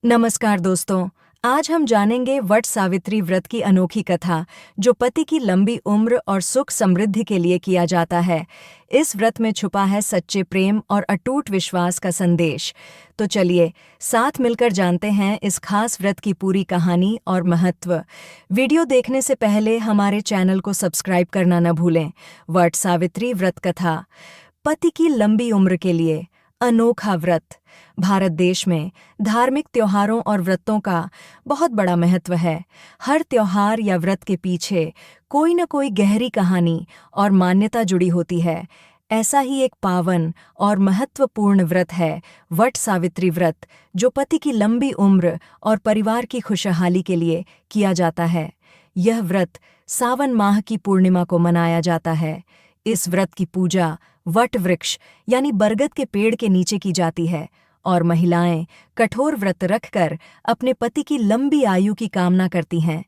नमस्कार दोस्तों। आज हम जानेंगे वट सावित्री व्रत की अनोखी कथा, जो पति की लंबी उम्र और सुख समृद्धि के लिए किया जाता है। इस व्रत में छुपा है सच्चे प्रेम और अटूट विश्वास का संदेश। तो चलिए साथ मिलकर जानते हैं इस खास व्रत की पूरी कहानी और महत्व। वीडियो देखने से पहले हमारे चैनल को सब्सक्राइब करना न भूलें। वट सावित्री व्रत कथा। पति की लंबी उम्र के लिए अनोखा व्रत। भारत देश में धार्मिक त्योहारों और व्रतों का बहुत बड़ा महत्व है। हर त्योहार या व्रत के पीछे कोई न कोई गहरी कहानी और मान्यता जुड़ी होती है। ऐसा ही एक पावन और महत्वपूर्ण व्रत है वट सावित्री व्रत, जो पति की लंबी उम्र और परिवार की खुशहाली के लिए किया जाता है। यह व्रत सावन माह की पूर्णिमा को मनाया जाता है। इस व्रत की पूजा वट वृक्ष यानी बरगद के पेड़ के नीचे की जाती है और महिलाएं कठोर व्रत रखकर अपने पति की लंबी आयु की कामना करती हैं।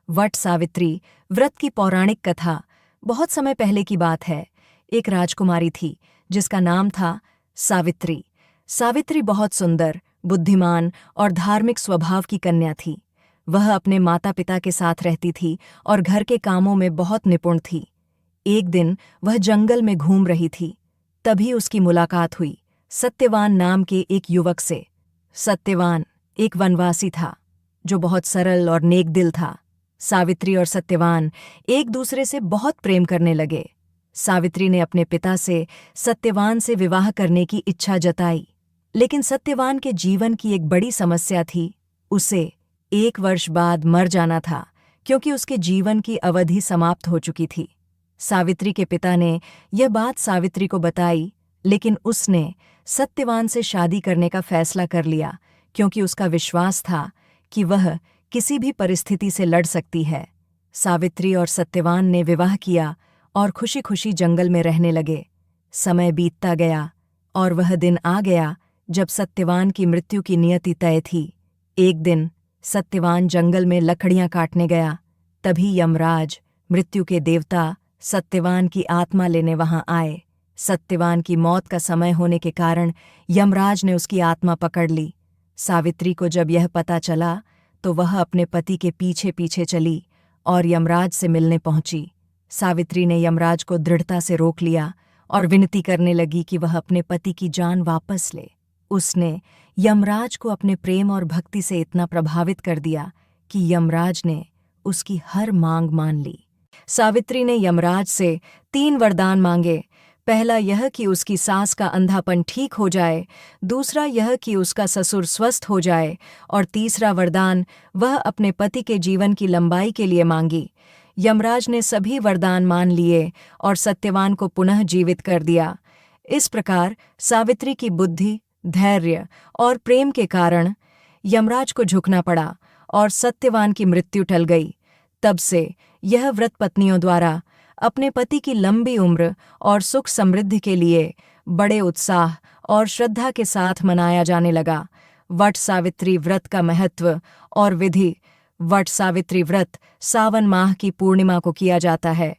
वट सावित्री व्रत की पौराणिक कथा बहुत समय पहले की बात है। एक राजकुमारी थी जिसका नाम था सावित्री। सावित्री बहुत सुंदर, बुद्धिमान और धार्मिक स्वभाव की कन्या थी। वह अपने माता पिता के साथ रहती थी और घर के कामों में बहुत निपुण थी। एक दिन वह जंगल में घूम रही थी, तभी उसकी मुलाकात हुई सत्यवान नाम के एक युवक से। सत्यवान एक वनवासी था जो बहुत सरल और नेक दिल था। सावित्री और सत्यवान एक दूसरे से बहुत प्रेम करने लगे। सावित्री ने अपने पिता से सत्यवान से विवाह करने की इच्छा जताई, लेकिन सत्यवान के जीवन की एक बड़ी समस्या थी। उसे 1 वर्ष बाद मर जाना था, क्योंकि उसके जीवन की अवधि समाप्त हो चुकी थी। सावित्री के पिता ने यह बात सावित्री को बताई, लेकिन उसने सत्यवान से शादी करने का फैसला कर लिया, क्योंकि उसका विश्वास था कि वह किसी भी परिस्थिति से लड़ सकती है। सावित्री और सत्यवान ने विवाह किया और खुशी खुशी जंगल में रहने लगे। समय बीतता गया और वह दिन आ गया जब सत्यवान की मृत्यु की नियति तय थी। एक दिन सत्यवान जंगल में लकड़ियां काटने गया, तभी यमराज, मृत्यु के देवता, सत्यवान की आत्मा लेने वहां आए। सत्यवान की मौत का समय होने के कारण यमराज ने उसकी आत्मा पकड़ ली। सावित्री को जब यह पता चला तो वह अपने पति के पीछे पीछे चली और यमराज से मिलने पहुंची। सावित्री ने यमराज को दृढ़ता से रोक लिया और विनती करने लगी कि वह अपने पति की जान वापस ले। उसने यमराज को अपने प्रेम और भक्ति से इतना प्रभावित कर दिया कि यमराज ने उसकी हर मांग मान ली। सावित्री ने यमराज से 3 वरदान मांगे। पहला यह कि उसकी सास का अंधापन ठीक हो जाए, दूसरा यह कि उसका ससुर स्वस्थ हो जाए, और तीसरा वरदान वह अपने पति के जीवन की लंबाई के लिए मांगी। यमराज ने सभी वरदान मान लिए और सत्यवान को पुनः जीवित कर दिया। इस प्रकार सावित्री की बुद्धि, धैर्य और प्रेम के कारण यमराज को झुकना पड़ा और सत्यवान की मृत्यु टल गई। तब से यह व्रत पत्नियों द्वारा अपने पति की लंबी उम्र और सुख समृद्धि के लिए बड़े उत्साह और श्रद्धा के साथ मनाया जाने लगा। वट सावित्री व्रत का महत्व और विधि। वट सावित्री व्रत सावन माह की पूर्णिमा को किया जाता है।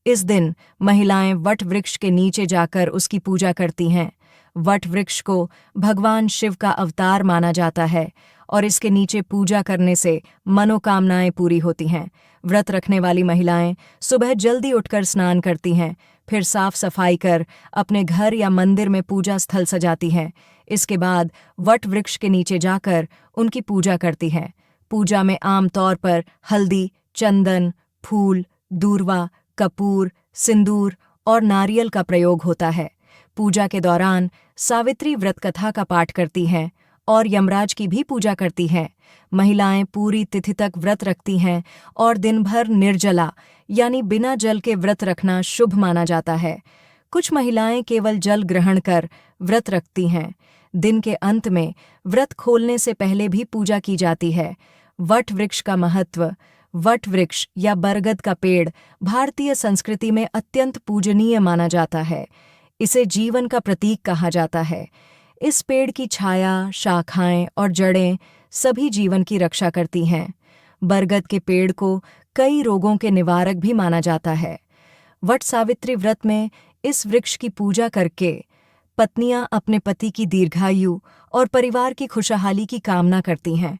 इस दिन महिलाएं वट वृक्ष के नीचे जाकर उसकी पूजा करती हैं। वट वृक्ष को भगवान शिव का अवतार माना जाता है और इसके नीचे पूजा करने से मनोकामनाएं पूरी होती हैं। व्रत रखने वाली महिलाएं सुबह जल्दी उठकर स्नान करती हैं, फिर साफ सफाई कर अपने घर या मंदिर में पूजा स्थल सजाती हैं। इसके बाद वट वृक्ष के नीचे जाकर उनकी पूजा करती हैं। पूजा में आमतौर पर हल्दी, चंदन, फूल, दूर्वा, कपूर, सिंदूर और नारियल का प्रयोग होता है। पूजा के दौरान सावित्री व्रत कथा का पाठ करती हैं और यमराज की भी पूजा करती हैं। महिलाएं पूरी तिथि तक व्रत रखती हैं और दिन भर निर्जला यानी बिना जल के व्रत रखना शुभ माना जाता है। कुछ महिलाएं केवल जल ग्रहण कर व्रत रखती हैं। दिन के अंत में व्रत खोलने से पहले भी पूजा की जाती है। वट वृक्ष का महत्व। वट वृक्ष या बरगद का पेड़ भारतीय संस्कृति में अत्यंत पूजनीय माना जाता है। इसे जीवन का प्रतीक कहा जाता है। इस पेड़ की छाया, शाखाएं और जड़ें सभी जीवन की रक्षा करती हैं। बरगद के पेड़ को कई रोगों के निवारक भी माना जाता है। वट सावित्री व्रत में इस वृक्ष की पूजा करके पत्नियां अपने पति की दीर्घायु और परिवार की खुशहाली की कामना करती हैं।